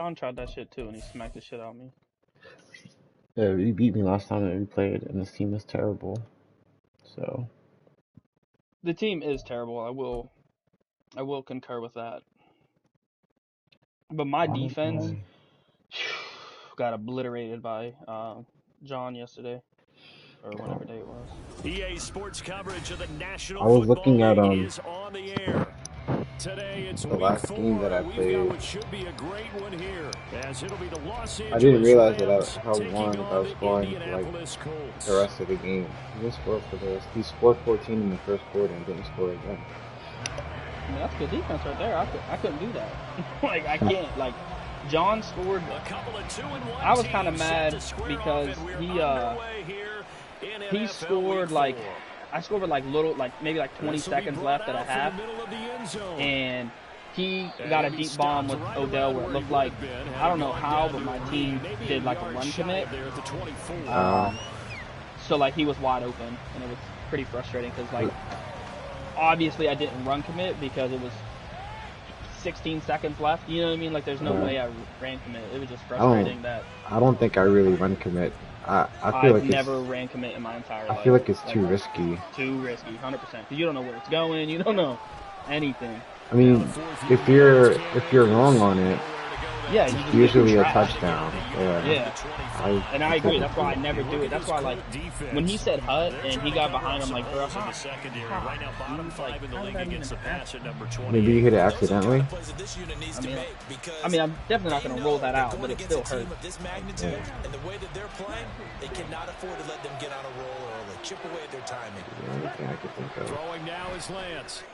John tried that shit too, and he smacked the shit out of me. Yeah, you beat me last time that we played, and this team is terrible. So The team is terrible. I will concur with that. But my defense got obliterated by John yesterday, or whatever day it was. EA Sports coverage of the National I was looking at Football League is on the air. Today it's the week last 4. game that I We've played. got what should be a great one here, as it'll be the Los Angeles I didn't realize Rams that how long I was scoring for like the rest of the game. He didn't score for this. He scored 14 in the first quarter and didn't score again. I mean, that's good defense right there. I couldn't do that. Like, I can't. Like, John scored. I was kind of mad because he scored like, I scored with like maybe like 20 seconds left at a half, and he got a deep bomb with Odell where it looked like, I don't know how, but my team did like a run commit. So like he was wide open, and it was pretty frustrating because like obviously I didn't run commit because it was 16 seconds left. You know what I mean? Like there's no way I ran commit. It was just frustrating that. I don't think I really run commit. I feel like I've never ran commit in my entire life. I feel like it's too risky. Too risky, 100%. Because you don't know where it's going. You don't know anything. I mean, if you're wrong on it, yeah, it's usually a touchdown. Yeah. And I agree. That's why I never do it. That's why, like, when he said hut and he got behind him, like, bro, maybe you hit it accidentally. I mean, I'm definitely not gonna roll that out, but it still hurt. Yeah. And the way that they're playing, they cannot afford to let them get on a roll early. Chip away at their timing. The only thing I could think of. Throwing now is Lance.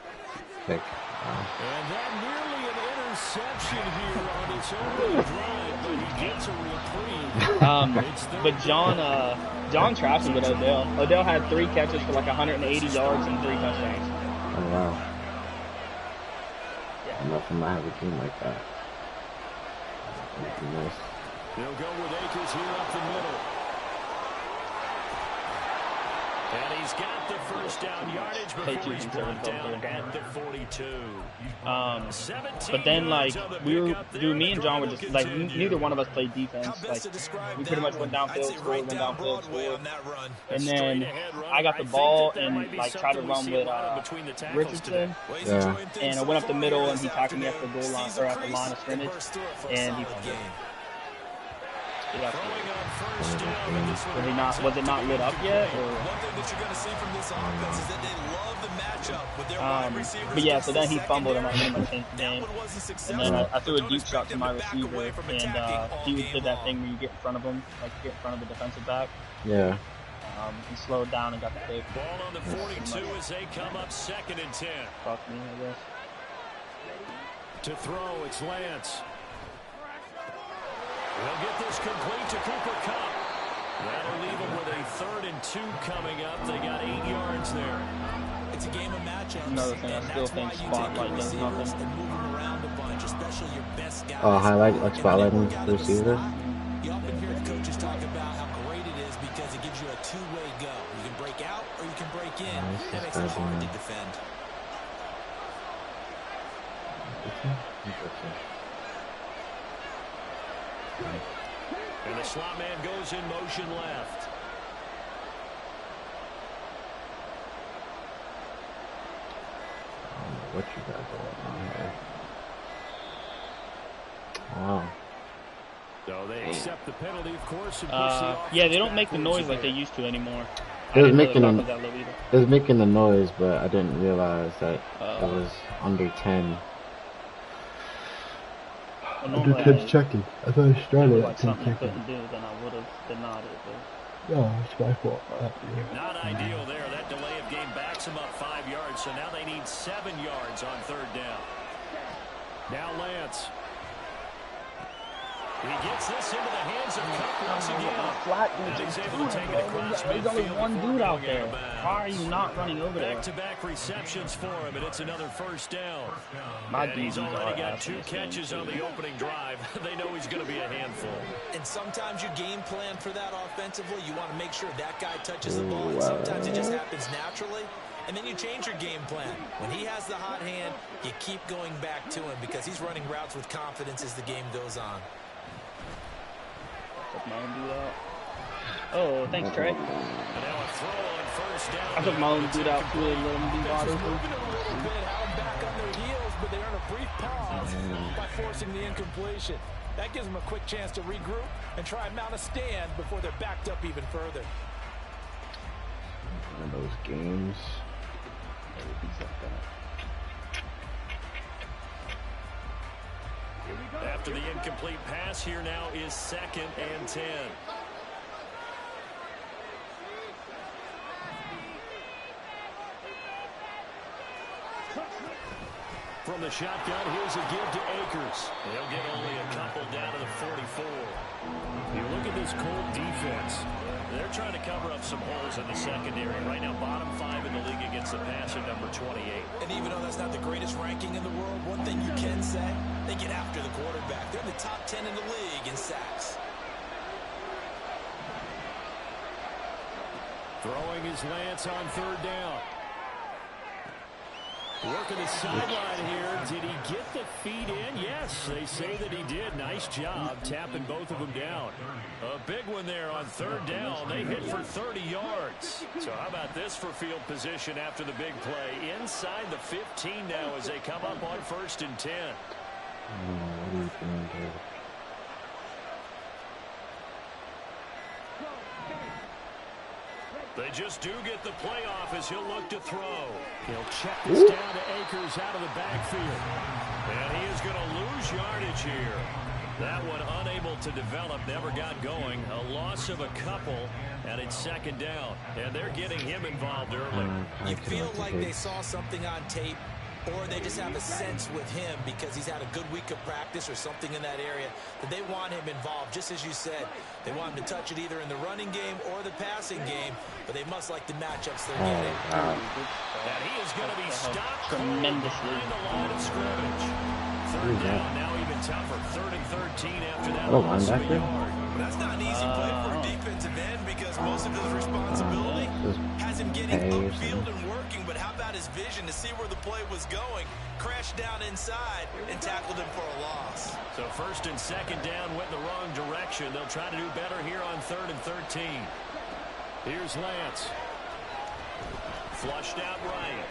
Pick. And that nearly an interception here on its opening drive, but he gets a reprieve. But John traps him with Odell. Odell had 3 catches for like 180 yards and 3 touchdowns. Oh wow. Yeah. I'm not gonna have a team like that. That'd be nice. They'll go with Akers here up the middle. And he's got the first down yardage before he's brought down at the 42. But then, like, me and John were just, like, neither one of us played defense. Like, we pretty much went downfield, scored. And then I got the ball and, like, tried to run with Richardson. Yeah. And I went up the middle and he tackled me at the goal line, or at the line of scrimmage. And he fumbled. Was it not lit up yet? But yeah, so then he fumbled and I pretty much changed the game. And then I threw a deep shot to my receiver, and he did that thing where you get in front of him, like get in front of the defensive back. Yeah. He slowed down and got the pick. Ball on the 42 as they come up 2nd and 10. Fuck me, I guess. To throw, it's Lance. They'll get this complete to Cooper Kupp. That'll leave them with a 3rd and 2 coming up. They got 8 yards there. It's a game of matchups. Another thing, I still think spotlight does nothing. Highlight, like spotlighting the receiver. You often hear coaches talk about how great it is because it gives you a two-way go. You can break out or you can break in. That makes it hard to defend. And the slot man goes in motion left. What you got going on here? Wow. So they accept the penalty, of course. Yeah, they don't make the noise like they used to anymore. It was making the noise, but I didn't realize that it was under 10. Under 10 checking. I thought it started at 10 checking. Couldn't do, then I would have denied it. But... No, it's my fault. Not ideal there. That delay of game backs them up 5 yards, so now they need 7 yards on 3rd down. Now Lance. He gets this into the hands of Kupp once again. He's able to take it across midfield. There's only one dude out there. Why are you not running over there? Back-to-back receptions for him, and it's another 1st down. And he's already got 2 catches on the opening drive. They know he's going to be a handful. And sometimes you game plan for that offensively. You want to make sure that guy touches the ball. And sometimes it just happens naturally. and then you change your game plan. When he has the hot hand, you keep going back to him because he's running routes with confidence as the game goes on. Oh, thanks, Trey. And now a throw on first down. I took my own dude out too and let him be wide open. Moving a little bit, held back on their heels, but they earn a brief pause by forcing the incompletion. That gives them a quick chance to regroup and try and mount a stand before they're backed up even further. One of those games. After the incomplete pass, here now is 2nd and 10. From the shotgun, here's a give to Akers. He'll get only a couple down to the 44. You look at this Colt defense. They're trying to cover up some holes in the secondary. Right now, bottom 5 in the league against the passer, number 28. And even though that's not the greatest ranking in the world, one thing you can say, they get after the quarterback. They're in the top 10 in the league in sacks. Throwing is Lance on 3rd down. Working the sideline here. Did he get the feet in? Yes, they say that he did. Nice job tapping both of them down. A big one there on 3rd down. They hit for 30 yards. So how about this for field position after the big play? Inside the 15 now as they come up on 1st and 10. What are you doing here? They just do get the play off as he'll look to throw. He'll check this down to Akers out of the backfield. And he is going to lose yardage here. That one unable to develop, never got going. A loss of a couple, and it's 2nd down. And they're getting him involved early. You feel like they saw something on tape, or they just have a sense with him because he's had a good week of practice or something in that area that they want him involved. Just as you said, they want him to touch it either in the running game or the passing game, but they must like the matchups they're getting. And he is going to be stopped tremendously behind the line of scrimmage. 3rd down, now even tougher. 3rd and 13 after that Oh, loss of a linebacker? yard. But that's not an easy play for a defensive end because most of his responsibility has him getting upfield and working, but how about his vision to see where the play was going, crashed down inside, and tackled him for a loss. So 1st and 2nd down went the wrong direction. They'll try to do better here on 3rd and 13. Here's Lance. Flushed out right.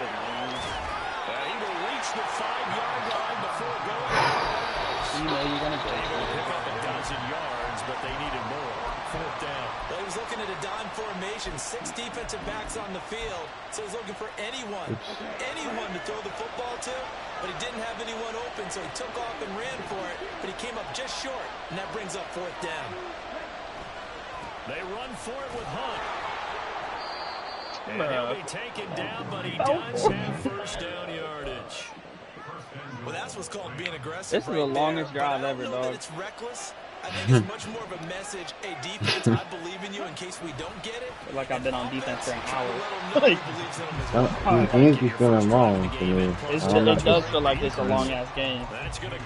And he will reach the 5-yard line before going. You know you're going to They will pick up a dozen yards, but they needed more. 4th down. Well, he was looking at a dime formation, 6 defensive backs on the field, so he's looking for anyone to throw the football to, but he didn't have anyone open, so he took off and ran for it, but he came up just short, and that brings up 4th down. They run for it with Hunt. And he'll be taken down, but he does have 1st down yardage. Well, that's what's called being aggressive. This is the longest drive ever, dog. dog. It's reckless. I think it's much more of a message. Hey, defense, I believe in you in case we don't get it. Like I've been on defense for an hour. Games be feeling long to me. It does feel like it's a long-ass game.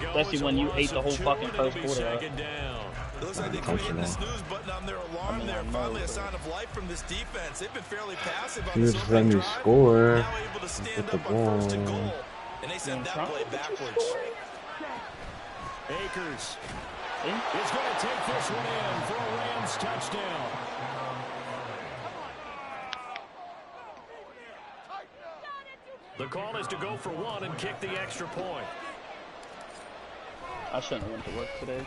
Especially when you ate the whole fucking first quarter up. It looks like they quit hitting the snooze button on their alarm there. Finally a sign of life from this defense. They've been fairly passive on this opening drive. Score. Now able to stand up on 1st and goal. And they sent that play backwards. Akers is going to take this one in for a Rams touchdown. The call is to go for 1 and kick the extra point. I shouldn't have went to work today.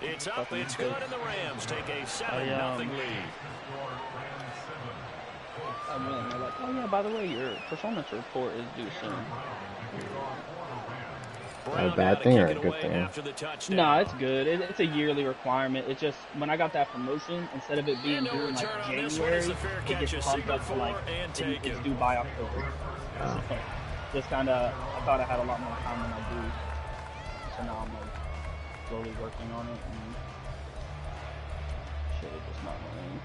It's up, it's good, and the Rams take a 7-0 lead. They're like, oh yeah, by the way, your performance report is due soon. A bad thing or a good thing? No, it's good. It's a yearly requirement. It's just when I got that promotion, instead of it being due in like January, it gets bumped up to like it's due by October. So, just kind of, I thought I had a lot more time than I do. So now I'm like slowly working on it and shit is just not running.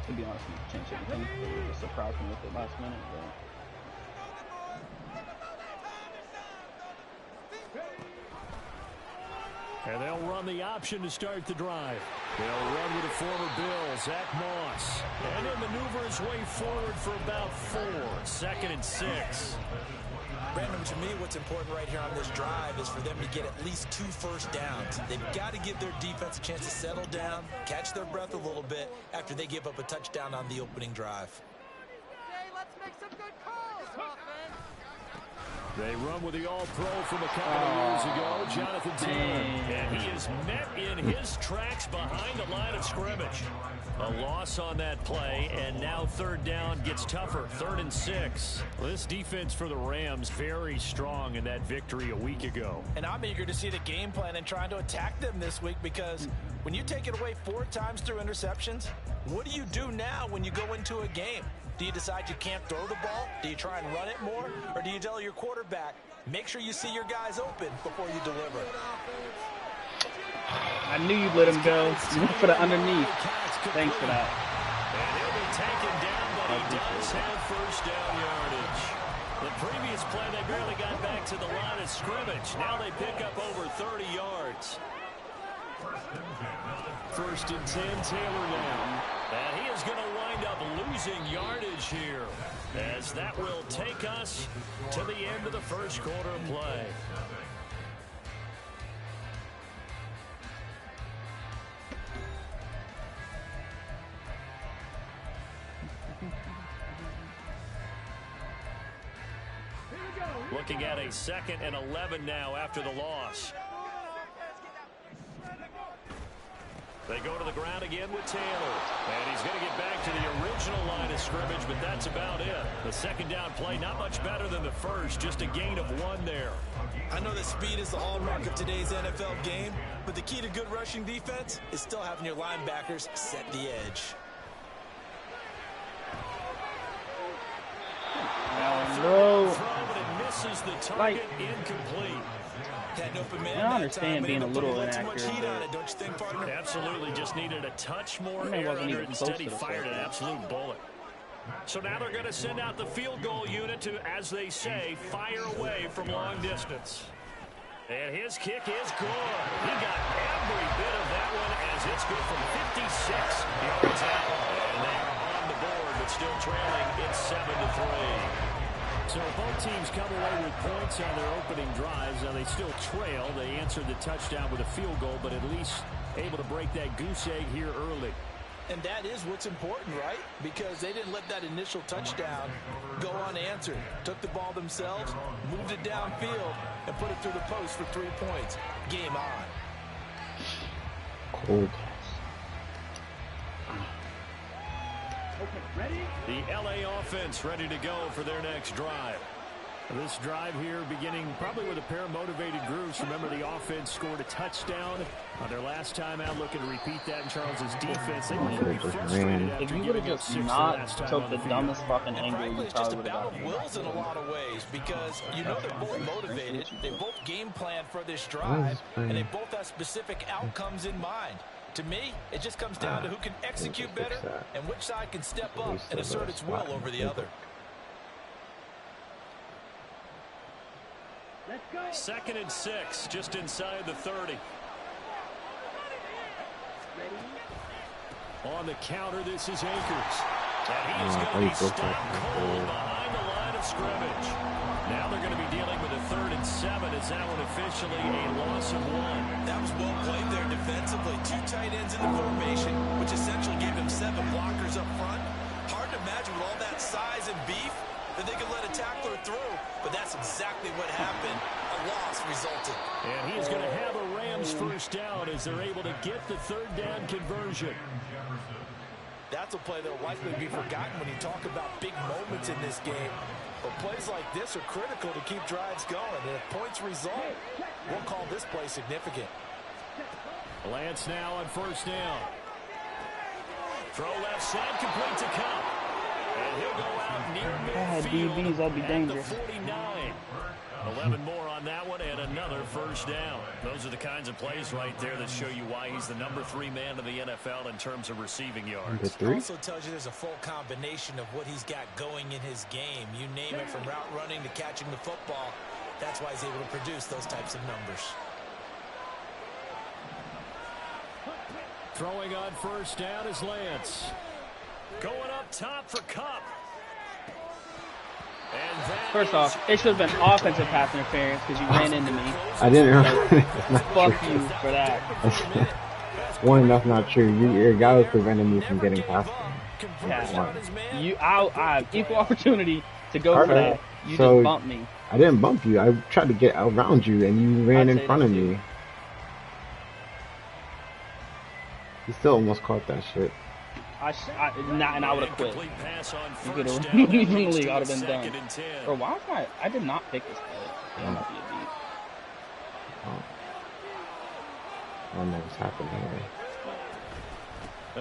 To be honest, we changed everything. It just surprised me with it last minute, but. And they'll run the option to start the drive. They'll run with the former Bill, Zach Moss. And he'll maneuver his way forward for about 4. 2nd and 6. Brandon, to me, what's important right here on this drive is for them to get at least 2 first downs. They've got to give their defense a chance to settle down, catch their breath a little bit after they give up a touchdown on the opening drive. Okay, let's make some good calls, offense. They run with the All-Pro from a couple of years ago, Jonathan Taylor. And he is met in his tracks behind the line of scrimmage. A loss on that play, and now 3rd down gets tougher. 3rd and 6. Well, this defense for the Rams very strong in that victory a week ago. And I'm eager to see the game plan and trying to attack them this week, because when you take it away 4 times through interceptions, what do you do now when you go into a game? Do you decide you can't throw the ball? Do you try and run it more? Or do you tell your quarterback, make sure you see your guys open before you deliver? I knew you'd let him go. You went for the underneath. Thanks for that. And he'll be taken down, but he does have first down yardage. The previous play, they barely got back to the line of scrimmage. Now they pick up over 30 yards. 1st and 10, Taylor now. And he is going to wind up losing yardage here, as that will take us to the end of the first quarter of play. Looking at a 2nd and 11 now after the loss. They go to the ground again with Taylor. And he's going to get back to the original line of scrimmage, but that's about it. The 2nd down play, not much better than the first, just a gain of 1 there. I know that speed is the hallmark of today's NFL game, but the key to good rushing defense is still having your linebackers set the edge. No. Misses the target, incomplete. I understand being a little inaccurate. Don't you think, partner? Absolutely, just needed a touch more air under it. Instead, he fired an absolute bullet. So now they're going to send out the field goal unit to, as they say, fire away from long distance. And his kick is good. He got every bit of that one, as it's good from 56 yards out. And they are on the board, but still trailing. It's 7-3. So both teams come away with points on their opening drives. Now they still trail. They answered the touchdown with a field goal, but at least able to break that goose egg here early. And that is what's important, right? Because they didn't let that initial touchdown go unanswered. Took the ball themselves, moved it downfield, and put it through the post for 3 points. Game on. Cold. The LA offense ready to go for their next drive. This drive here beginning probably with a pair of motivated groups. Remember, the offense scored a touchdown on their last time out. Looking to repeat that in Charles's defense. They were very frustrated after if you would have just not took the dumbest fucking angle, you it's just probably a would battle have of wills in a lot of ways, because you know they're both motivated. They both game plan for this drive, and they both have specific outcomes in mind. To me, it just comes down to who can execute better and which side can step up and assert its will over the other. 2nd and 6, just inside the 30. On the counter, this is Akers. And he's going to be stopped cold behind the line of scrimmage. Now they're going to be dealing with a 3rd and 7. Is that one officially a loss of 1? That was well played there defensively. 2 tight ends in the formation, which essentially gave him 7 blockers up front. Hard to imagine with all that size and beef that they could let a tackler through, but that's exactly what happened. A loss resulted. And he is going to have a Rams first down as they're able to get the 3rd down conversion. That's a play that will likely be forgotten when you talk about big moments in this game. But plays like this are critical to keep drives going. And if points result, we'll call this play significant. Lance now on 1st down. Throw left side, complete to Cup. And he'll go out near midfield DBs, that'd be dangerous. at the 49. 11 more on that one, and another first down. Those are the kinds of plays right there that show you why he's the number 3 man in the NFL in terms of receiving yards. It also tells you there's a full combination of what he's got going in his game. You name it, from route running to catching the football. That's why he's able to produce those types of numbers. Throwing on first down is Lance. Going up top for Cup. First off, it should have been offensive pass interference because you ran into me. I didn't. Fuck you for that. One, that's not true. Your guy was preventing me from getting past him. Yeah. I have equal opportunity to go for that. You just bumped me. I didn't bump you. I tried to get around you, and you ran in front of me. You still almost caught that shit. And I would have quit. You could have removed me from the league. I would have been done. Bro, why was I did not pick this play. That might be a beat. That never's happened here.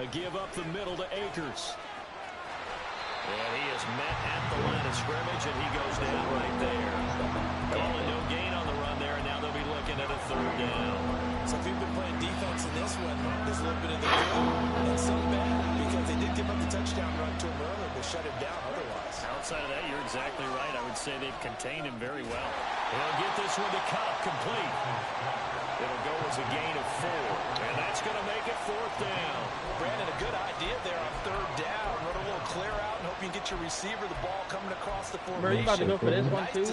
A give up the middle to Akers. And he is met at the line of scrimmage, and he goes down right there. Calling no gain on the run there, and now they'll be looking at a third down. So if you've been playing defense in this one, there's a little bit of the good and some bad, because they did give up the touchdown run to him earlier, but shut him down otherwise. Outside of that, you're exactly right. I would say they've contained him very well. They'll get this one to Cup, complete. It'll go as a gain of 4, and that's going to make it 4th down. Brandon, a good idea there on 3rd down. Run a little clear out and hope you can get your receiver the ball coming across the formation. Bro, you about to go for this one too?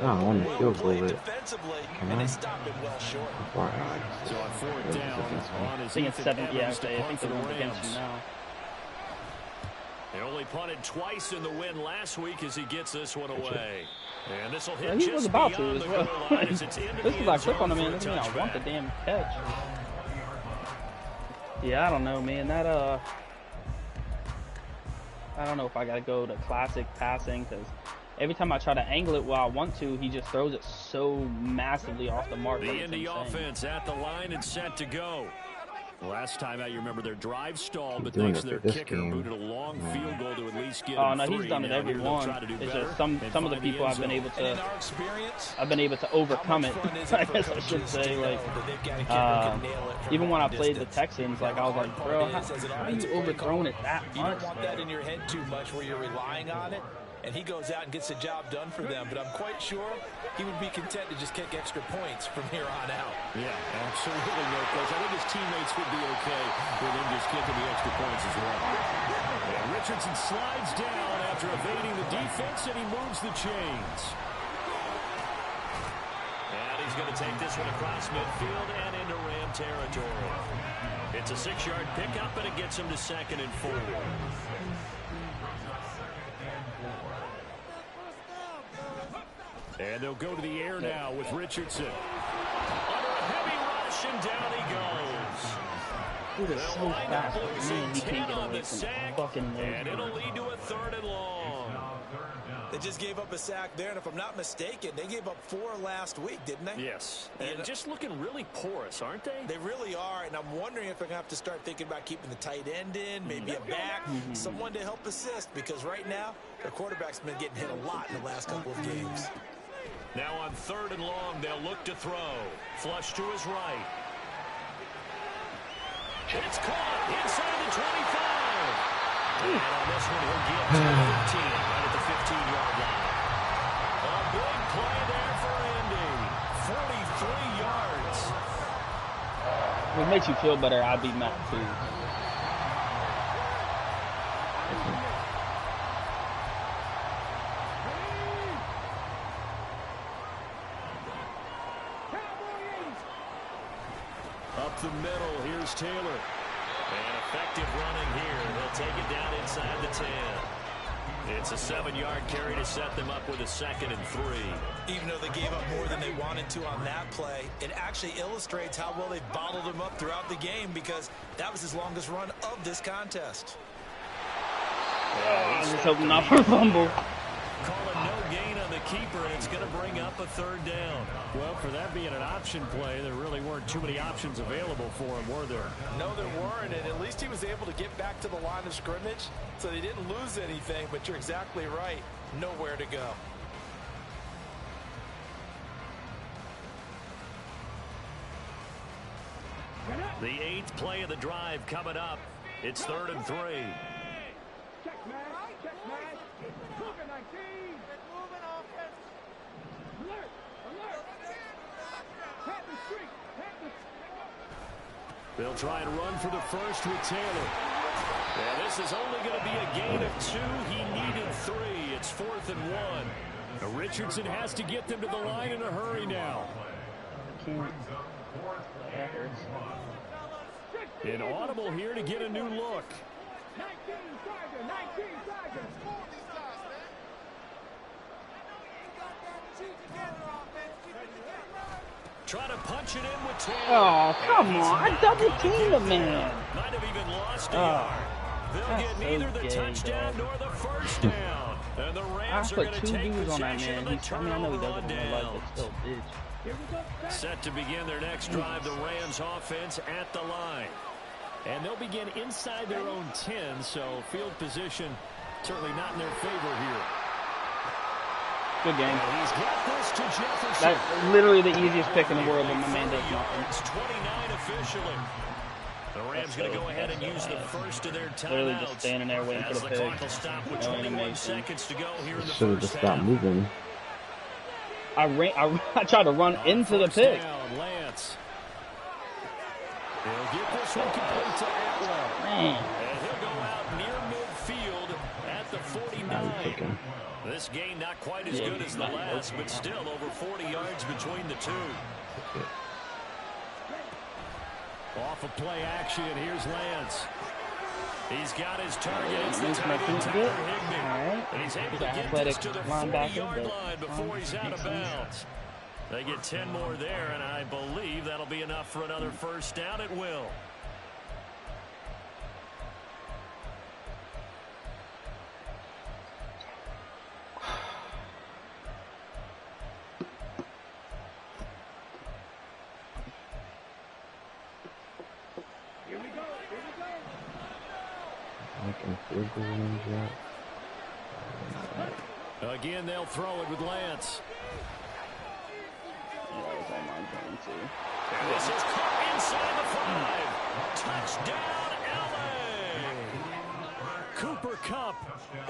I want to field goal it. And they stopped it well short. So on 4th down, on his I think it's 7. Yeah, okay. I think they're going against him now. They only punted twice in the win last week as he gets this one away. And this will hit he was about to as well. This is like click on the man. This mean I want the damn catch. Yeah, I don't know, man. That I don't know if I gotta go to classic passing because every time I try to angle it while I want to, he just throws it so massively off the mark. The Indy offense at the line and set to go. Last time out, you remember their drive stalled, but thanks to their kicker, booted a long field goal to at least get no, he's done it every one. It's just some of the people I've been able to overcome it. I guess I should say, like, even when I played the Texans, like I was like, bro, how are you overthrowing it that much? You don't want that in your head too much where you're relying on it. And he goes out and gets the job done for them. But I'm quite sure he would be content to just kick extra points from here on out. Yeah, absolutely, no coach. I think his teammates would be okay with him just kicking the extra points as well. And Richardson slides down after evading the defense, and he moves the chains. And he's going to take this one across midfield and into Ram territory. It's a 6-yard pickup, and it gets him to 2nd and 4. And they'll go to the air now with Richardson. Under a heavy rush, and down he goes. Dude, it's so fast. Man, he can't get away from the fucking nose. And it'll lead to a 3rd and long. They just gave up a sack there, and if I'm not mistaken, they gave up 4 last week, didn't they? Yes. And just looking really porous, aren't they? They really are, and I'm wondering if they're going to have to start thinking about keeping the tight end in, maybe a back, someone to help assist, because right now, their quarterback's been getting hit a lot in the last couple of games. Now on 3rd and long, they'll look to throw. Flush to his right. It's caught inside the 25. And on this one, he'll get to the 15, right at the 15-yard line. A big play there for Indy. 43 yards. If it makes you feel better, I'd be mad too. Up the middle, here's Taylor. And effective running here. They'll take it down inside the 10. It's a 7-yard carry to set them up with a 2nd and 3. Even though they gave up more than they wanted to on that play, it actually illustrates how well they've bottled him up throughout the game, because that was his longest run of this contest. I was just hoping not for a fumble. Calling no gain on the keeper, and it's going to bring up a 3rd down. Well, for that being an option play, there really weren't too many options available for him, were there? No, there weren't, and at least he was able to get back to the line of scrimmage, so they didn't lose anything, but you're exactly right. Nowhere to go. The 8th play of the drive coming up. It's 3rd and 3. Check, man. Check, man. Moving 19. Moving offense. Alert. Alert. Pat the street. Pat the They'll try and run for the first with Taylor. And this is only going to be a gain of 2. He needed 3. It's 4th and 1. Now Richardson has to get them to the line in a hurry now. An audible here to get a new look. Try to punch it in with Taylor. Oh, come on. I double teamed the man. Might have even lost a yard. They'll get neither the touchdown nor the first down. And the Rams are going to take possession of the turnover on downs. Set to begin their next drive, the Rams offense at the line. And they'll begin inside their own 10, so field position certainly not in their favor here. Good game. He's got this to Jefferson. That's literally the easiest pick in the world, but my man does nothing. It's 29 officially. The Rams going to go ahead and use the first of their timeouts. Literally just standing there waiting for the pick. Clock will stop with 21 seconds to go here in the should have just stopped moving. I tried to run into the pick. Lance. He'll get this one complete to Atwell. Man. And he'll go out near midfield at the 49. This game not quite as good as the last, but still over 40 yards between the two. Off of play action, here's Lance. He's got his target. It's the tight end, Tyler Higbee. And he's able to get this to the 40-yard line before he's out of bounds. They get 10 more there, and I believe that'll be enough for another first down at will. Again, they'll throw it with Lance. And this is caught inside the 5. Touchdown, LA! Cooper Kupp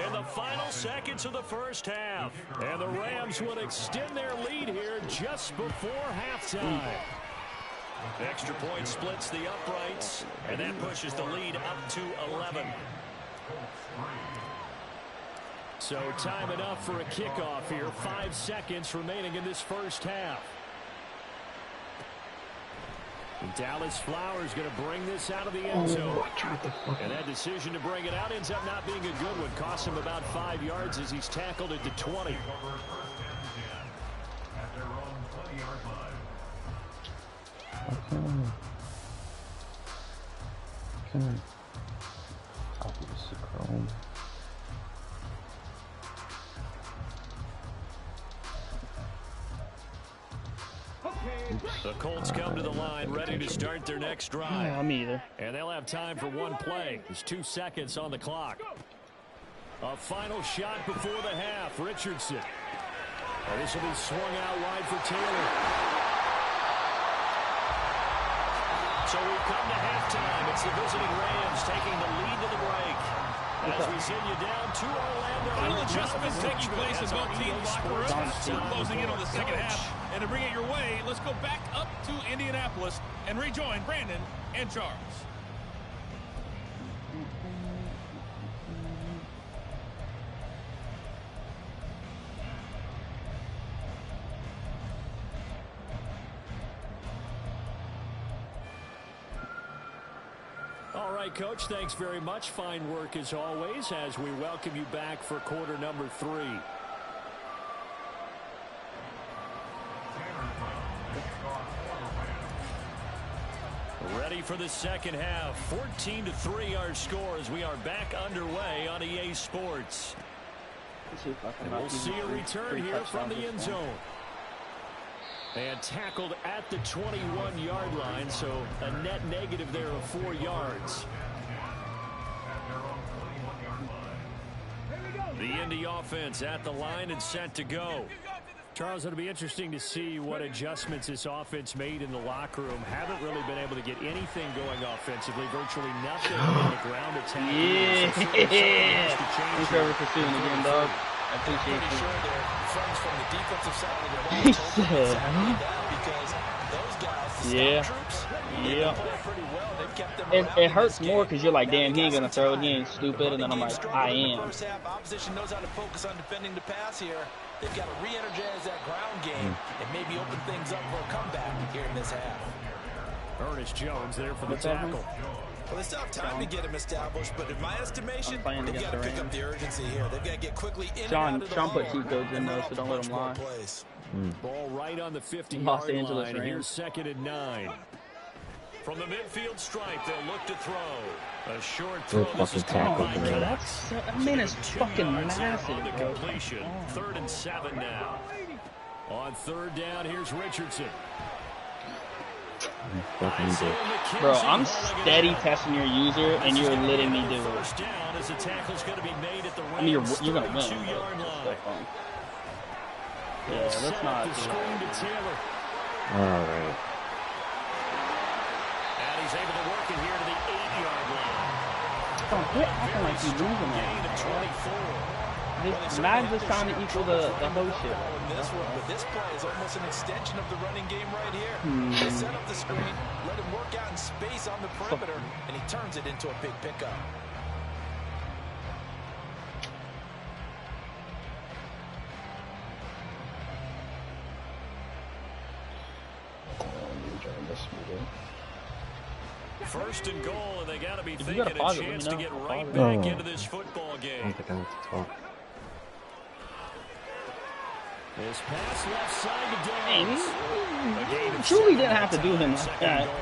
in the final seconds of the first half. And the Rams would extend their lead here just before halftime. Extra point splits the uprights, and that pushes the lead up to 11. So time enough for a kickoff here. 5 seconds remaining in this first half. Dallas Flowers going to bring this out of the end zone. And that decision to bring it out ends up not being a good one. Costs him about 5 yards as he's tackled at the 20. The Colts come to the line, ready to start their next drive. I'm either. And they'll have time for one play. There's 2 seconds on the clock. A final shot before the half. Richardson. And this will be swung out wide for Taylor. So we've come to halftime. It's the visiting Rams taking the lead to the break. As we send you down to Orlando. Final adjustments taking place in both teams' locker rooms. We're closing in on the second half. And to bring it your way, let's go back up to Indianapolis and rejoin Brandon and Charles. All right, Coach, thanks very much. Fine work as always as we welcome you back for quarter number 3. Ready for the second half. 14-3 our score as we are back underway on EA Sports. And we'll see a return here from the end zone. And tackled at the 21-yard line, so a net negative there of 4 yards. The Indy offense at the line and set to go. Charles, it'll be interesting to see what adjustments this offense made in the locker room. Haven't really been able to get anything going offensively. Virtually nothing on the ground attack. Yeah. Thanks for pursuing again, dog. I appreciate you. Sure they're friends from the defensive side of the ball. He said, because those guys, the yeah. troops, Yeah. It hurts more because you're like, damn, he ain't gonna throw it, he ain't stupid, and then I'm like, I am. First half, opposition knows how to focus on defending the pass here. They've got to re-energize that ground game and maybe open things up for a comeback here in this half. Ernest Jones there for the tackle. Well, they still have time to get him established, but in my estimation, they've got to pick up the urgency here. They've got to get quickly in and out of the Sean put cheat codes in though, so don't let him lie. Ball right on the 50-yard Los Angeles line. Rams. Here's 2nd and 9. From the midfield stripe, they'll look to throw. A short throw. This is caught by Cox. That man is fucking massive, on the bro. completion. 3rd and 7 now. On 3rd down, here's Richardson. Bro, I'm steady testing your user, and you're letting me do it. First down as the tackle's going to be made at the I mean, you're gonna win. 2-yard line. Yeah, let's not. The screen to Taylor. All right. And he's able to work it here to the 8-yard line. Don't quit acting like you're losing Gain that. of 24. Madden's just trying to equal the whole shit. But this play is almost an extension of the running game right here. They set up the screen, let him work out in space on the perimeter, and he turns it into a big pickup. First and goal, and they got to be If you thinking got a a pause it, chance let to me get know. right Pause back it. into this football I game. don't think I have to talk. This pass left side to Hey, Downs. he truly didn't have to do him like Second that. goal.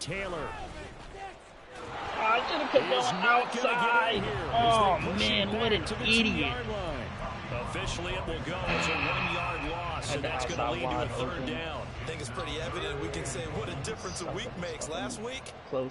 Taylor. I should have kept going outside. Oh, man, what an idiot. Officially, it will go as a 1-yard loss, and that's going to lead to a 3rd down. I think it's pretty evident. We can say what a difference a week makes. Last week,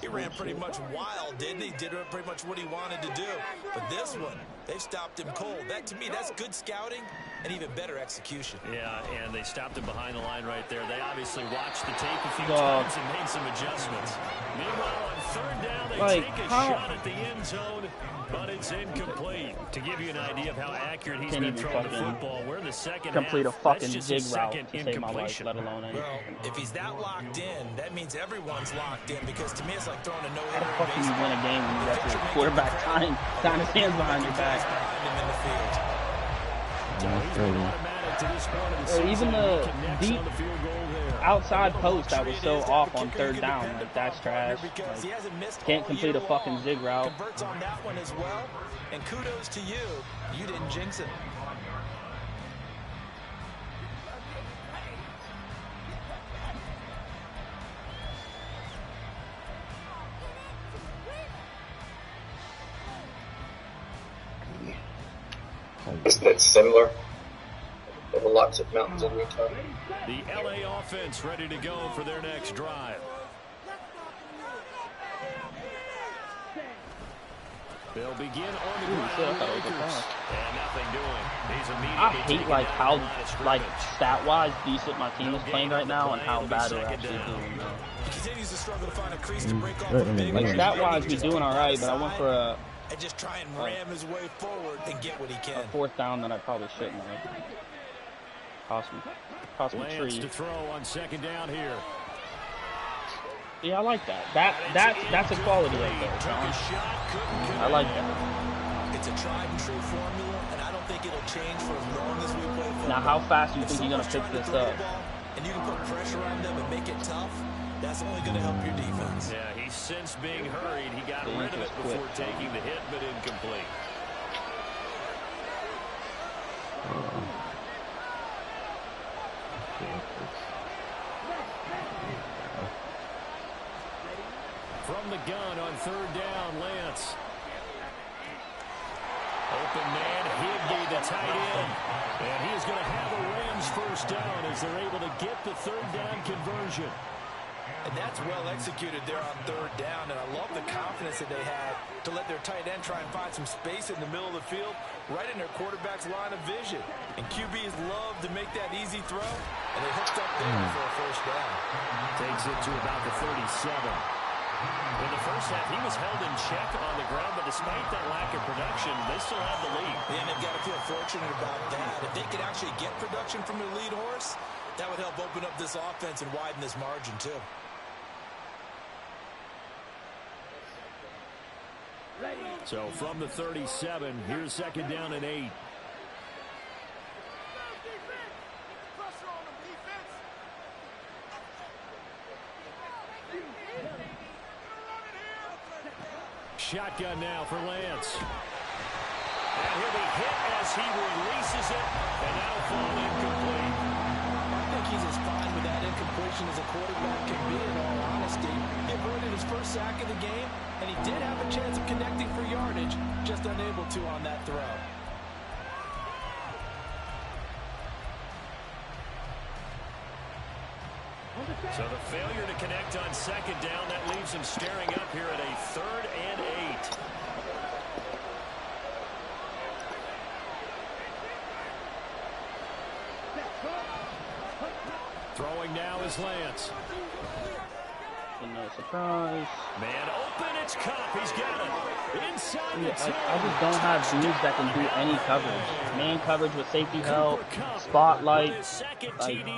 he ran pretty much wild, didn't he? Did pretty much what he wanted to do. But this one, they've stopped him cold. That, to me, that's good scouting and even better execution. Yeah, and they stopped him behind the line right there. They obviously watched the tape a few times and made some adjustments. Meanwhile, on 3rd down, they take a shot at the end zone, but it's incomplete. To give you an idea of how accurate he's been throwing the football, we're in the second complete half. a fucking That's zig just route second to save my life, incompletion. let alone anything. Well, if he's that locked in, that means everyone's locked in, because to me it's like throwing a How no-hitter the in fuck can you baseball. win a game when you got your quarterback tying his hands behind your back? Or even the deep outside post that was so off on 3rd down, like that's trash. Like, can't complete a fucking zig route. Converts on that one as well, and kudos to you. You didn't jinx it. Isn't it similar? There were lots of mountains in Utah. The LA offense ready to go for their next drive. They'll begin on the ground. And nothing doing. He's immediately I hate like how stat-wise decent my team is playing right now and how bad we're actually doing. He continues to struggle to find a crease to break off a big Like stat-wise, we're doing all right, but I went for a and just try and ram his way forward and get what he can. 4th down that I probably shouldn't have. Cost me Lance tree. to throw on 2nd down here. Yeah, I like that. That's a quality right there, John. I like that. It's a tried and true formula, and I don't think it'll change for as long as we play football. Now, how fast do you think you're gonna pick this up? And you can put pressure on them and make it tough. That's only going to help your defense. Yeah, he's since being hurried. He got rid of it before taking the hit, but incomplete. From the gun on 3rd down, Lance. Open man, Higbee, the tight end. And he is going to have a Rams 1st down as they're able to get the 3rd down conversion. And that's well executed there on third down. And I love the confidence that they had to let their tight end try and find some space in the middle of the field, right in their quarterback's line of vision. And QBs love to make that easy throw, and they hooked up there for a first down. Takes it to about the 37. In the first half, he was held in check on the ground, but despite that lack of production, they still have the lead. And they've got to feel fortunate about that. If they could actually get production from their lead horse, that would help open up this offense and widen this margin, too. So from the 37, here's second down and 8. Shotgun now for Lance. And he'll be hit as he releases it, and that'll fall incomplete. I think he's as fine with that incompletion as a quarterback can be, in all honesty. He avoided his first sack of the game, and he did have a chance of connecting for yardage, just unable to on that throw. So the failure to connect on second down, that leaves him staring up here at a 3rd and 8. Throwing now is Lance. No surprise. Man open, it's Cup. He's got it. Inside the 10. I just don't have dudes that can do any coverage. Man coverage with safety help, spotlight. Like,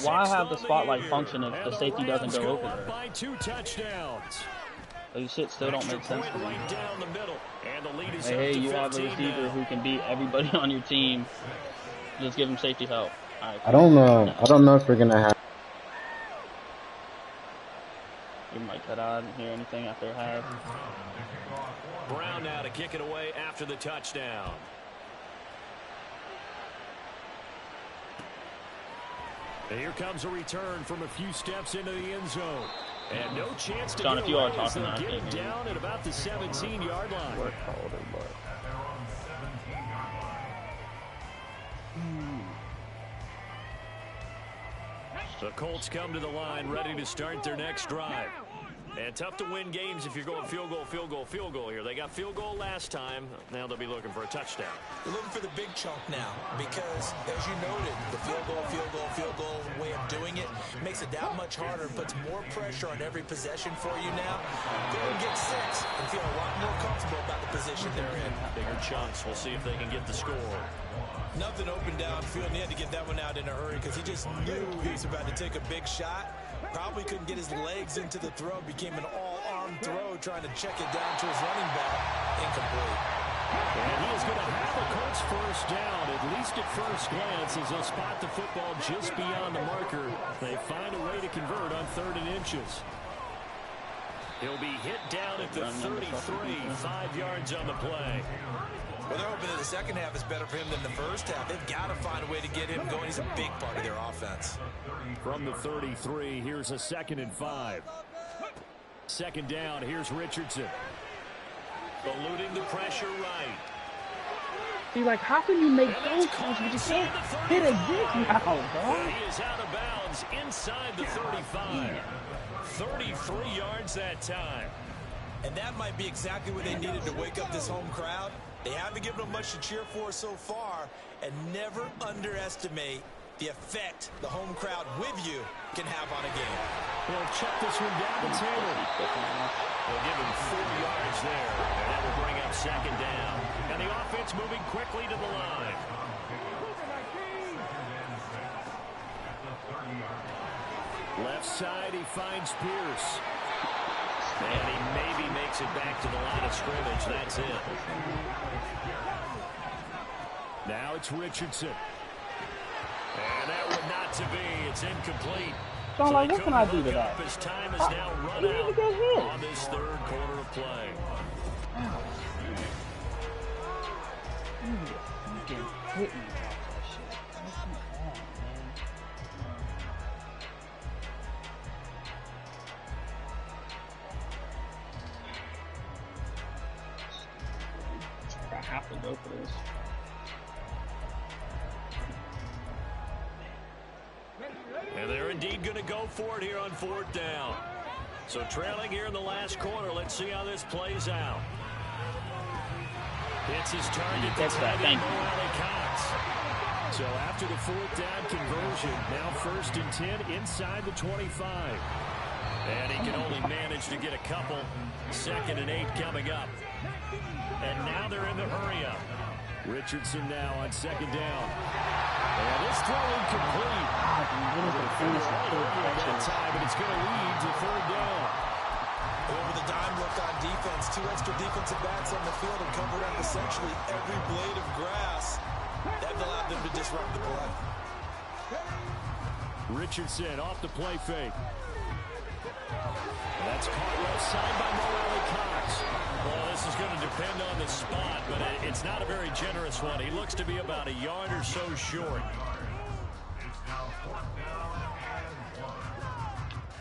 why have the spotlight function if the safety doesn't go over there? By 2 touchdowns. These shit still don't make sense to me. Right down the middle. And the lead is Hey, you have a receiver who can beat everybody on your team. Just give him safety help. Right, I don't know. I don't know if we're gonna have. You might cut out and hear anything after half. Brown now to kick it away after the touchdown. And here comes a return from a few steps into the end zone. And no chance to John, get if you are away as talking, they get him down at about the 17-yard line. Work harder, but... The Colts come to the line ready to start their next drive. And tough to win games if you're going field goal, field goal, field goal here. They got field goal last time. Now they'll be looking for a touchdown. They're looking for the big chunk now because, as you noted, the field goal way of doing it makes it that much harder and puts more pressure on every possession for you now. Go and get 6 and feel a lot more comfortable about the position they're in. Bigger chunks. We'll see if they can get the score. Nothing open downfield, and he had to get that one out in a hurry because he just knew he was about to take a big shot. Probably couldn't get his legs into the throw. Became an all-arm throw, trying to check it down to his running back. Incomplete. And he is going to have the Colts first down, at least at first glance, as they'll spot the football just beyond the marker. They find a way to convert on 3rd and inches. He'll be hit down at the 33, 5 yards on the play. Well, they're hoping that the second half is better for him than the first half. They've got to find a way to get him going. He's a big part of their offense. From the 33, here's a 2nd and 5. Second down, here's Richardson. Eluding the pressure right. See, like, how can you make those calls but you can't hit a big now, bro? He is out of bounds inside the 35. 33 yards that time. And that might be exactly what they needed to wake up this home crowd. They haven't given them much to cheer for so far, and never underestimate the effect the home crowd with you can have on a game. They'll check this one down the table. They'll give him 4 yards there, and that will bring up second down. And the offense moving quickly to the line. Left side, he finds Pierce. And he maybe makes it back to the line of scrimmage. That's it. Now it's Richardson. And that one not to be. It's incomplete. So I'm like, what can I do to that? His time is now run out on this 3rd quarter of play. Hit me. I have to go for this. And they're in indeed going to go for it here on 4th down. So trailing here in the last quarter. Let's see how this plays out. It's his target. That's right. Thank you. So after the 4th down conversion, now 1st and 10 inside the 25. And he can only manage to get a couple. 2nd and 8 coming up. And now they're in the hurry-up. Richardson now on 2nd down. And this throw incomplete. That time, but it's going to lead to 3rd down. Over the dime look on defense. 2 extra defensive backs on the field and covered up essentially every blade of grass. That allowed them to disrupt the play. Richardson off the play fake. That's caught left side by Morelli Cox. Well, this is going to depend on the spot, but it's not a very generous one. He looks to be about a yard or so short.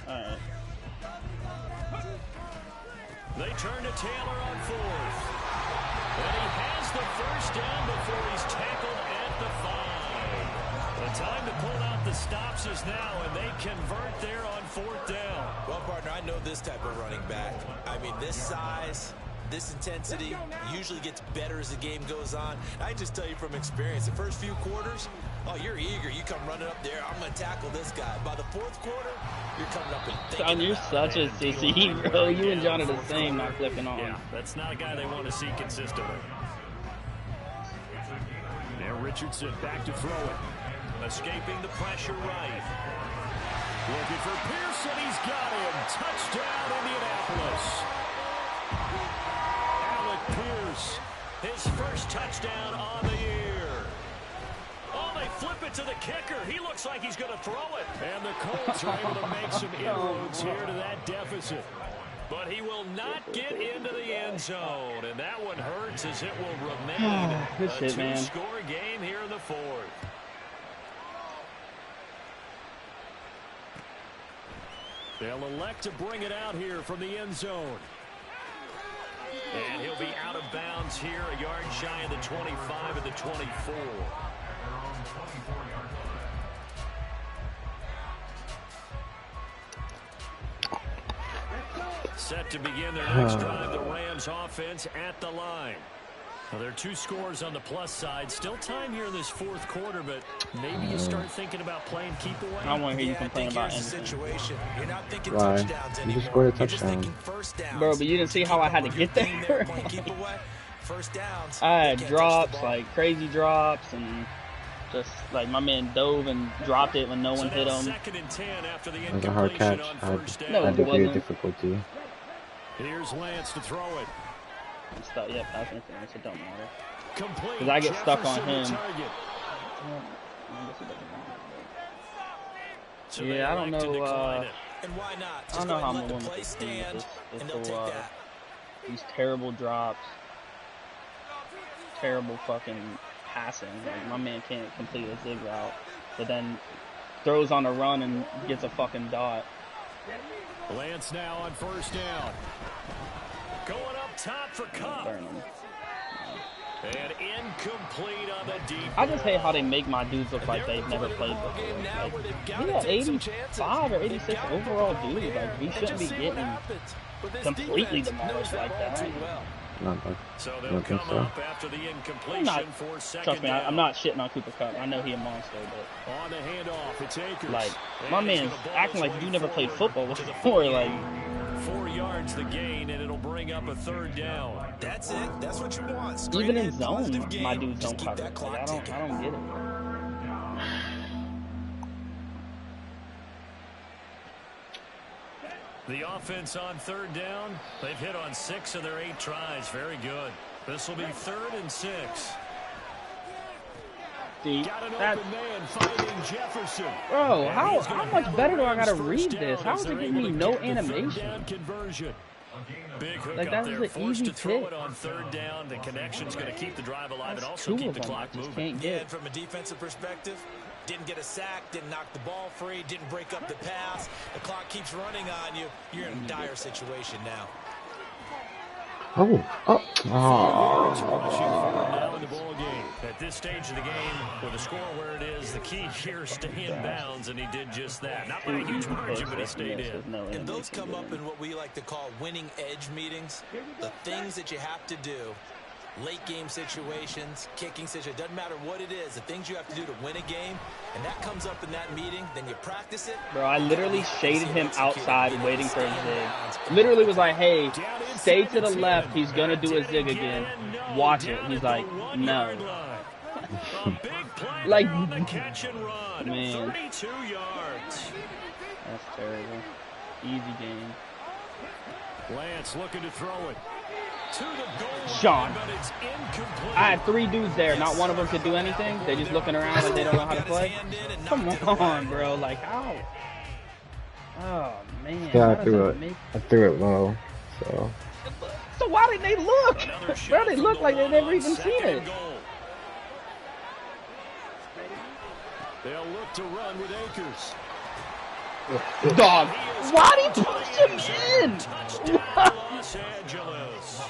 All right. They turn to Taylor on 4th. And he has the 1st down before he's tackled at the 5. The time to pull out the stops is now, and they convert there on 4th down. Well, partner, I know this type of running back. I mean, this size, this intensity usually gets better as the game goes on. I just tell you from experience, the first few quarters, oh, you're eager. You come running up there, I'm going to tackle this guy. By the 4th quarter, you're coming up and thinking John, you're such a sissy, bro. You and John are the same, not flipping on. Yeah, that's not a guy they want to see consistently. Now Richardson back to throw it. Escaping the pressure right. Looking for Pearson. He's got him. Touchdown, Indianapolis. Alec Pierce, his first touchdown on the year. Oh, they flip it to the kicker. He looks like he's going to throw it. And the Colts are able to make some inroads here to that deficit. But he will not get into the end zone. And that one hurts as it will remain a two-score game here in the 4th. They'll elect to bring it out here from the end zone. And he'll be out of bounds here, a yard shy of the 25 of the 24. Set to begin their next drive, the Rams offense at the line. Well, there are 2 scores on the plus side. Still time here in this 4th quarter, but maybe you start thinking about playing keep away. I want to hear you complain about anything. You're not thinking Why? touchdowns You anymore. just scored a You're just touchdown. thinking first downs. Bro, but you didn't see how I had to get there. First downs. I had drops, like crazy drops, and just like my man dove and dropped it when no one hit him. 2nd and 10 after the That was a hard catch. No, I it degree wasn't. of difficulty. Here's Lance to throw it. Yeah, pass interference. It don't matter. Complete. Because I get stuck on him. Yeah, I don't know. And why not? I don't know how I'm going to stand these terrible drops, terrible fucking passing. Like, my man can't complete a zig route, but then throws on a run and gets a fucking dot. Lance now on 1st down. Going up top for Cup. And incomplete on the deep. I just hate how they make my dudes look like they've never played before. Like, he got 85 or 86 overall dudes. Like, we shouldn't be getting completely demolished like that. So they'll come up after the incompletion for 2nd Trust me, down. I'm not shitting on Cooper Kupp. I know he a monster, but on the handoff, it's Akers. Like, my man's acting like you never played football before. Like, 4 yards the gain, and it'll bring up a 3rd down. That's it. That's what you want. Even in zone, my dudes don't cover. Like, I don't get it. The offense on 3rd down, they've hit on 6 of their 8 tries. Very good. This will be 3rd and 6. Got an open man finding Jefferson. Bro, how much better do I gotta read this? How is it giving me no animation? Big hook like, up that there, was an forced easy to throw pick. it on 3rd down. The connection's going to keep the drive alive and That's also 2 keep of the them. clock I just moving. can't Yeah, get. and from a defensive perspective, didn't get a sack, didn't knock the ball free, didn't break up the pass. The clock keeps running on you. You're in a dire situation now. Oh. At this stage of the game, with the score where it is, the key here is stay in bounds, and he did just that. Not by a huge margin, but he stayed in. And those come up in what we like to call winning edge meetings. The things that you have to do, late game situations, kicking situations, doesn't matter what it is, the things you have to do to win a game, and that comes up in that meeting, then you practice it. Bro, I literally shaded him outside waiting for a zig. Literally was like, hey, stay to the left. He's going to do a zig again. Watch it. He's like, no. Like, man. 32 yards. That's terrible. Easy game. Lance looking to throw it. To the goal Sean. line, but it's incomplete. I had 3 dudes there. Not one of them could do anything. They're just looking around like they don't know how to play. Come on, bro. Like, how? Oh, man. Yeah, I threw it low, so. So why didn't they look? Bro, they look like they never even seen it. They'll look to run with Akers. Dog, why did he push him in? Los Angeles.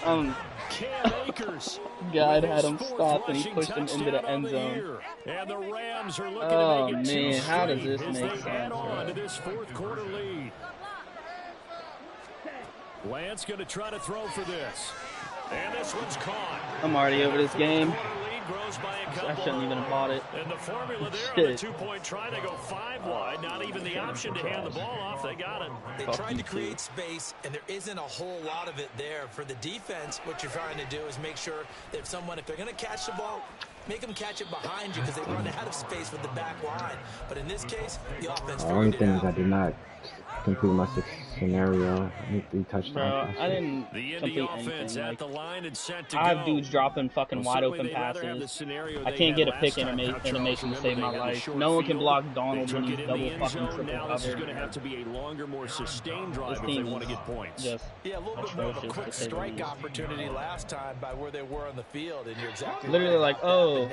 Cam Akers. God had him stopped and he pushed him into the end zone. And the Rams are looking Oh to make it man, how does this as make they add sense? on to this fourth quarter lead. Lance going to try to throw for this. And this one's caught. I'm already over this game. Grows by a I couple. shouldn't even have bought it. And the formula there on the 2-point try, they go 5 wide. Not even the option to hand the ball off. They got it. They tried to create space, and there isn't a whole lot of it there. For the defense, what you're trying to do is make sure that if they're going to catch the ball, make them catch it behind you because they run out of space with the back line. But in this case, the offense. The only thing is I did not complete my scenario. I need 3 touchdowns. Bro, I didn't complete anything. Like, I have dudes dropping fucking wide open passes. I can't get a pick in animation to save my life. No one can block Donald when he's double fucking triple covered. It's going to have to be a longer, more sustained drive if they want to get points. Just a little bit more of a quick strike opportunity last time by where they were on the field, and you're exactly literally like, oh,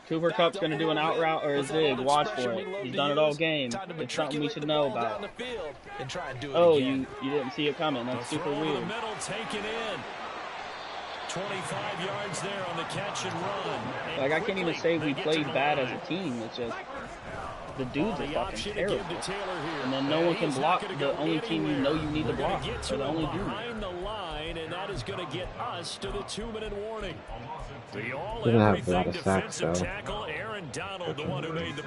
Cooper Kupp's going to do an out route or a zig. Watch for it. He's done it all game. It's something we should know about. Oh, you didn't see it coming. That's super weird. 25 yards there on the catch and run. Like, I can't even say we played bad as a team. It's just the dudes are fucking terrible. And then no one can block the only team you know you need to block. They're the only dude. Behind the line, and that is going to get us to the 2-minute warning. Didn't have a lot of sacks, though.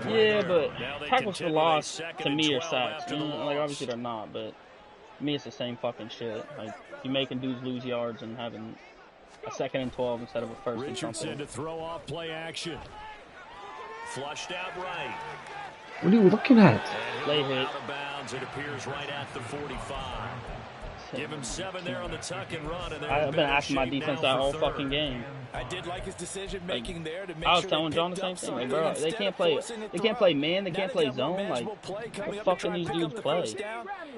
Yeah, but tackles for loss to me are sacks. Like, obviously they're not, but to me it's the same fucking shit. Like, you making dudes lose yards and having a 2nd and 12 instead of a 1st and something. To throw off play action. Flushed out right. What are you looking at? Late hit. Out of bounds, it appears right at the 45. Give him 7 there on the tuck and run. And I've been asking my defense that whole fucking game. I did like his decision making there to make I was telling John the same thing. Like, bro, they can't play man, they can't play zone. Like, what the fuck can these dudes play?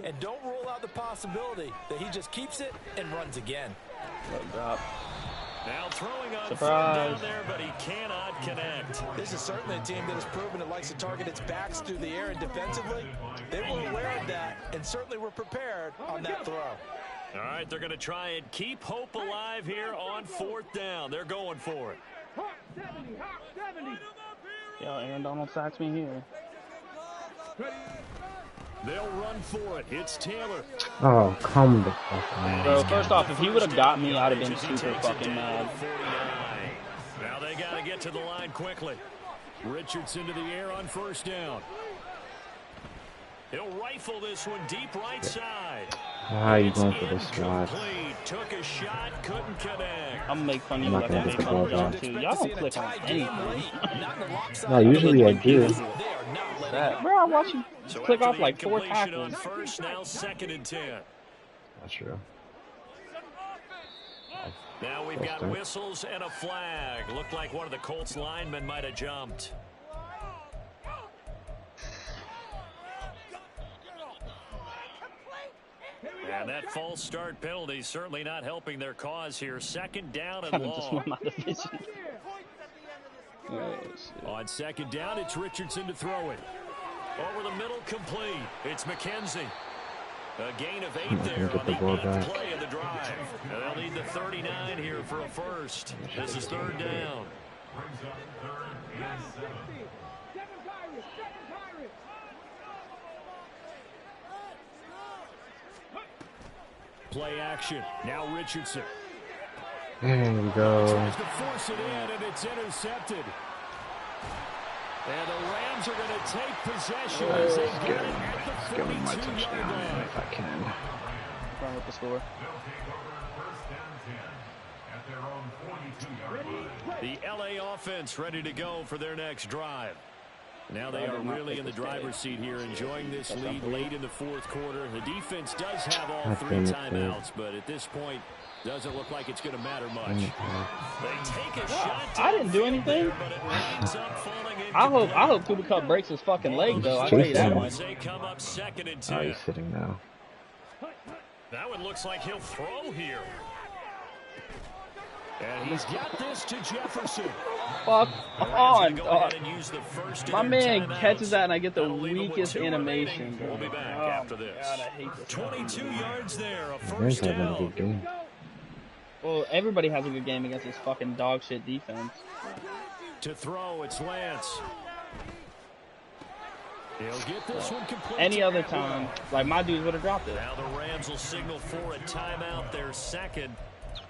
And don't rule out the possibility that he just keeps it and runs again. Drop. Now throwing on surprise down there, but he cannot connect. This is certainly a team that has proven it likes to target its backs through the air and defensively. They were aware of that and certainly were prepared on that throw. All right, they're going to try and keep hope alive here on 4th down. They're going for it. Yo, Aaron Donald sacks me here. They'll run for it. It's Taylor. Oh, come the fuck on. Bro, first off, if he would have got me, I'd have been super fucking mad. Now they got to get to the line quickly. Richardson to the air on 1st down. He'll rifle this one deep right side. Why are you going for this shot? Took a shot, couldn't connect. I'm gonna make fun of you like I make fun of John too. Y'all don't click on anything. No, usually I do. Bro, I watch you click off like 4 tackles. First, now 2nd and 10. That's true. Now we've got whistles and a flag. Looked like one of the Colts linemen might have jumped. And that false start penalty certainly not helping their cause here. 2nd down and long. On 2nd down, it's Richardson to throw it. Over the middle, complete. It's McKenzie. A gain of 8 there on the 8th play of the drive. They'll need the 39 here for a first. This is 3rd down. Play action. Now Richardson. There we go. Tries to force it in, and it's intercepted. And the Rams are going to take possession as they get it at the 42-yard line. If I can. Run with the score. The LA offense ready to go for their next drive. Now they are really in the driver's seat here, enjoying this lead late in the 4th quarter. The defense does have all 3 timeouts, but at this point, doesn't look like it's going to matter much. They take a shot. I didn't do anything. But it winds up falling into I hope Cooper Kupp breaks his fucking leg though. I'll tell you that much. They come up 2nd and 10. Oh, he's sitting now. That one looks like he'll throw here. And he's got this to Jefferson. Fuck on, dog. My man timeouts. catches that and I get the weakest animation. We'll be back after this. God, I hate this. 22 yards there, a Rams first having a down. good game. Well, everybody has a good game against this fucking dog shit defense. To throw, it's Lance. He'll get this one complete. Any other time, like my dudes would have dropped it. Now the Rams will signal for a timeout, their 2nd.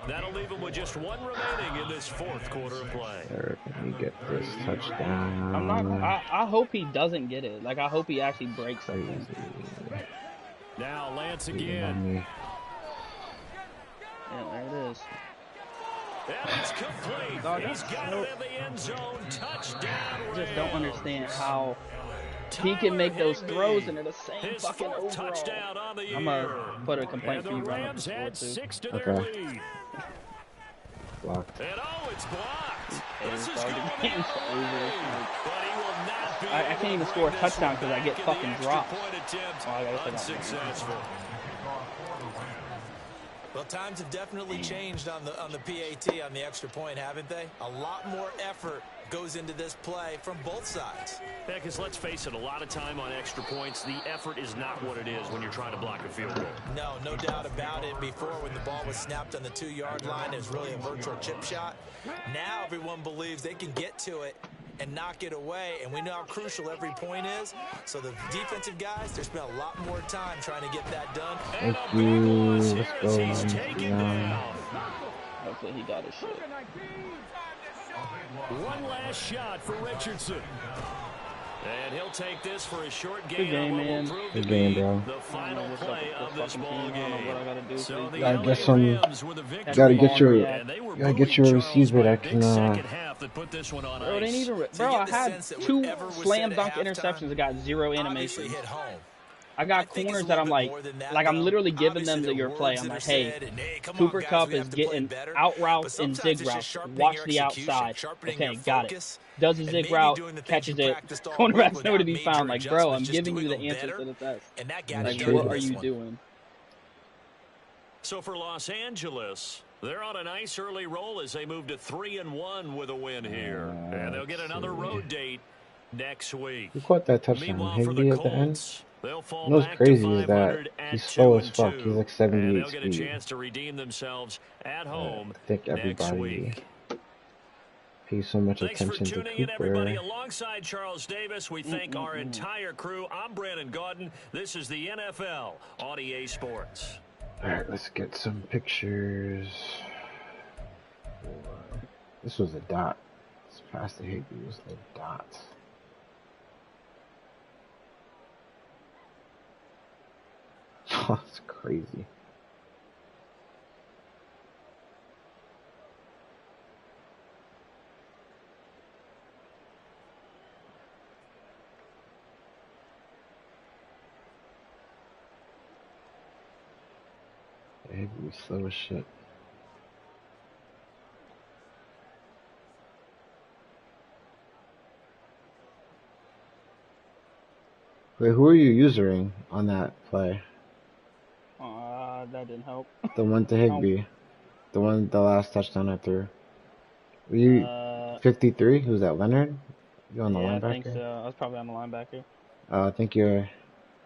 That'll leave them with just 1 remaining in this 4th quarter of play. Let me get this touchdown. I hope he doesn't get it. Like I hope he actually breaks something. Now Lance again. Yeah, there it is. Yeah, it's complete. Dog, He's got it in the end zone. Touchdown. I just don't understand how he can make those throws and they're the same fucking overall. Touchdown on the year. I'm gonna put a complaint and for you the right Rams now. had 6 to their lead. Blocked. And it's blocked. This is Dog, going the the game's other over. way. But he will not be I can't even score a touchdown because I get fucking dropped. Unsuccessful. Well, times have definitely changed on the PAT, on the extra point, haven't they? A lot more effort goes into this play from both sides. Yeah, because let's face it, a lot of time on extra points, the effort is not what it is when you're trying to block a field goal. No doubt about it. Before, when the ball was snapped on the 2-yard line, it was really a virtual chip shot. Now everyone believes they can get to it and knock it away, and we know how crucial every point is. So the defensive guys, they spent a lot more time trying to get that done. Thank you. Let's go. Hopefully he got his shit. One last shot for Richardson. And he'll take this for a short Good gain. game, man. Good game, bro. The final play of this ball game. So the Gotta LA get some. Rams with a victory. Gotta get your. And they were Gotta get your bullying receiver that Charles can. by a big second half that put this one on Bro, they ice. need to. Bro, I had 2 slam dunk interceptions that got 0 animation. Hit home. I got corners that I'm like I'm literally giving them your play. I'm like, hey, Cooper Kupp is getting out routes and zig routes. Watch the outside. Okay, got it. Does a zig route, catches it. Cornerback's nowhere to be found. Like, bro, I'm giving you the answer to the test. Like, what are you doing? So for Los Angeles, they're on a nice early roll as they move to 3-1 with a win here. And they'll get another road date next week. Who caught that touchdown? Meanwhile, for Higbee the at the end? Colts, they'll fall What's back crazy to is that 500 he's at slow as fuck. 2-2. He's like And 78 they'll get a speed. chance to redeem themselves at home I think next everybody week. pays so much Thanks for attention to tuning in, everybody. Cooper. Alongside Charles Davis, we thank our entire crew. I'm Brandon Gaudin. This is the NFL on EA Sports. Alright, let's get some pictures. This was a dot. This pass to Higbee was a dot. Oh, that's crazy. Higbee was slow as shit. Wait, who are you using on that play? That didn't help. The one to Higbee. The last touchdown I threw. Were you 53? Who's that, Leonard? You on the linebacker? I think so. I was probably on the linebacker. I think you're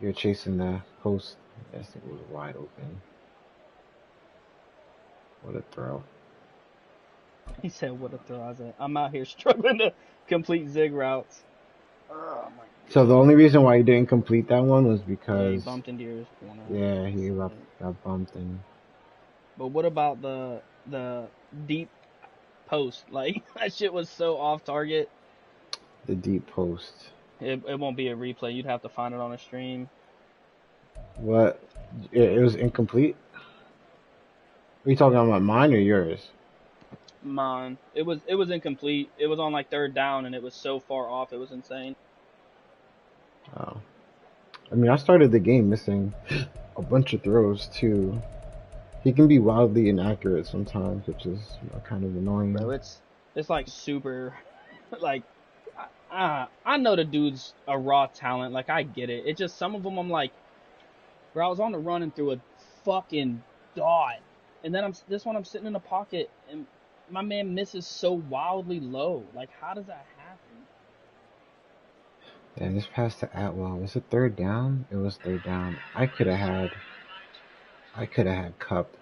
You're chasing the post. Yes, it was wide open. What a throw. He said, what a throw. I said, I'm out here struggling to complete zig routes. Oh, my So the only reason why he didn't complete that one was Yeah, because he bumped into your corner. yeah, he got bumped in. But what about the deep post? Like, that shit was so off target. The deep post. It won't be a replay. You'd have to find it on a stream. What? It was incomplete? Are you talking about mine or yours? Mine. It was incomplete. It was on like third down, and it was so far off. It was insane. Oh. I mean, I started the game missing a bunch of throws too. He can be wildly inaccurate sometimes, which is kind of annoying. Bro, it's like super, like, I know the dude's a raw talent. Like, I get it. It just, some of them I'm like, bro, I was on the run and threw a fucking dot. And then this one I'm sitting in the pocket and my man misses so wildly low. Like, how does that happen? Yeah, this pass to Atwell. Was it third down? It was third down. I could have had Cup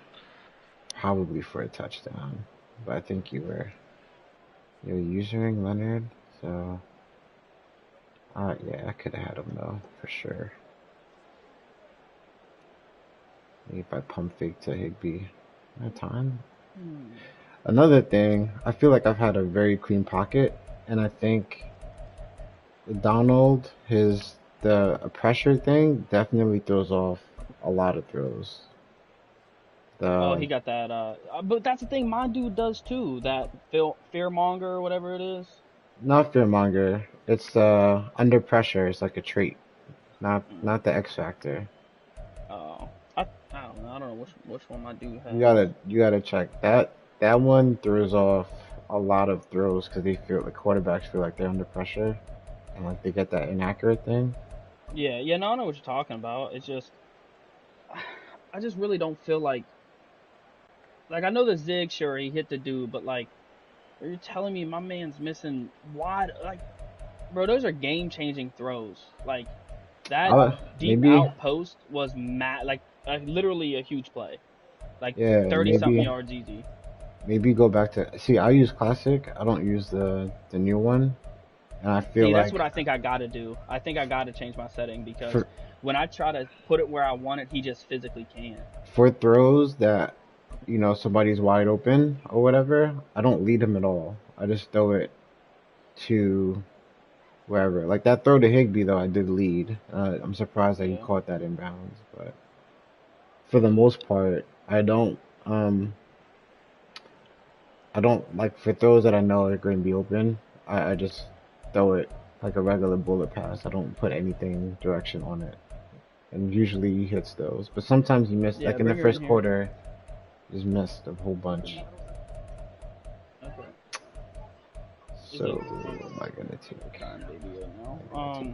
probably for a touchdown. But I think you were using Leonard, so yeah, I could have had him though, for sure. Maybe if I pump fake to Higbee. That time. Another thing, I feel like I've had a very clean pocket, and I think Donald, the pressure thing definitely throws off a lot of throws. He got that. But that's the thing, my dude does too. That fearmonger or whatever it is. Not fearmonger. It's under pressure. It's like a trait, not the X factor. Oh, I don't know. I don't know which one my dude has. You gotta check that. That one throws off a lot of throws because the quarterbacks feel like they're under pressure, and like they get that inaccurate thing. Yeah. No, I know what you're talking about. It's just, I just really don't feel like I know the zig, sure, he hit the dude, but like, are you telling me my man's missing wide? Like, bro, those are game-changing throws. Like, that deep outpost was literally a huge play. Like, 30-something yards easy. Maybe go back to, see, I use classic. I don't use the new one. And I feel that's what I think I gotta do. I think I gotta change my setting because when I try to put it where I want it, he just physically can't. For throws that, somebody's wide open or whatever, I don't lead him at all. I just throw it to wherever. Like that throw to Higbee, though, I did lead. I'm surprised that he caught that in bounds. But for the most part, I don't like for throws that I know are going to be open, I just throw it like a regular bullet pass. I don't put anything direction on it. And usually he hits those. But sometimes he missed, like in the first quarter, he's missed a whole bunch. Okay. So, what am I going to take? I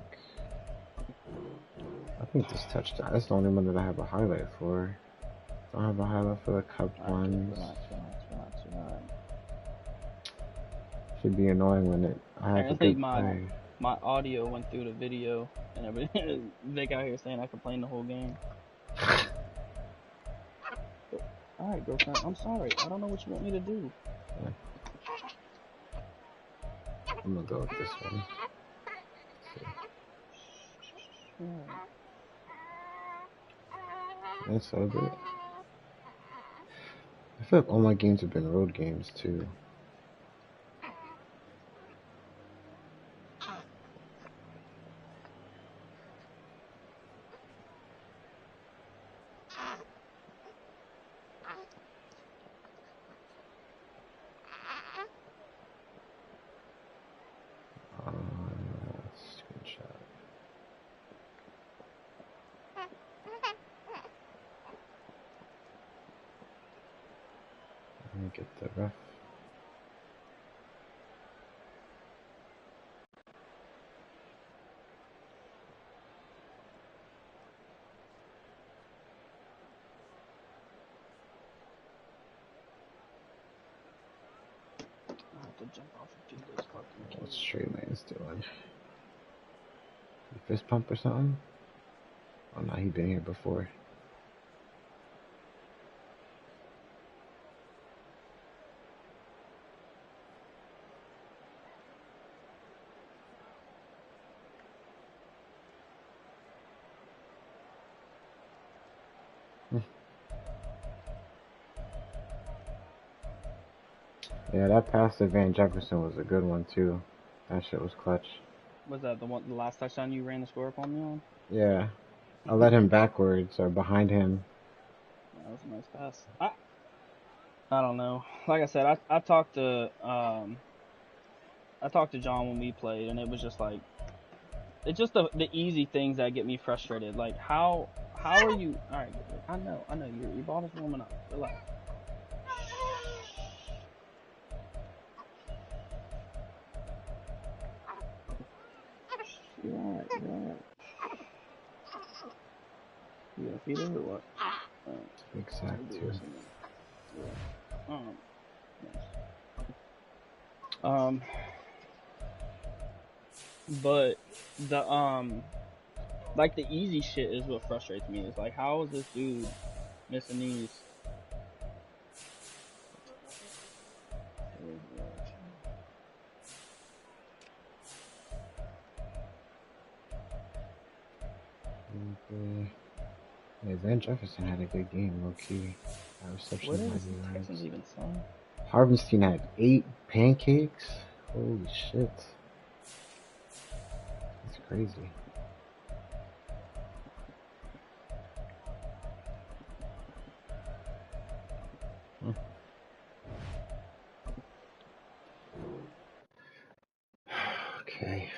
think this touchdown, that's the only one that I have a highlight for. I don't have a highlight for the Cup ones. Should be annoying when I have a good play. My audio went through the video and everything. Vic out here saying I complained the whole game. Alright, girlfriend, I'm sorry. I don't know what you want me to do. Yeah. I'm gonna go with this one. That's all good. I feel like all my games have been road games too. Screenshot. Let me get the ref. I have to jump off and do this fucking. What's Trey Lance doing? Fist pump or something? Oh no, he'd been here before. Yeah, that pass to Van Jefferson was a good one too. That shit was clutch. Was that the last touchdown you ran the score up on me on? Yeah. I led him backwards or behind him. Yeah, that was a nice pass. I don't know. Like I said, I talked to John when we played, and it was just like, it's just the easy things that get me frustrated. Like how are you? All right, I know your ball is warming up. Relax. You're alright. You gonna feed her or what? Big sack too. Yeah. Nice. But the like the easy shit is what frustrates me. Is like, how is this dude missing these? Yeah, Van Jefferson had a good game, low key. Reception What is the Texans even saying? Harvenstein had 8 pancakes. Holy shit. That's crazy. Okay.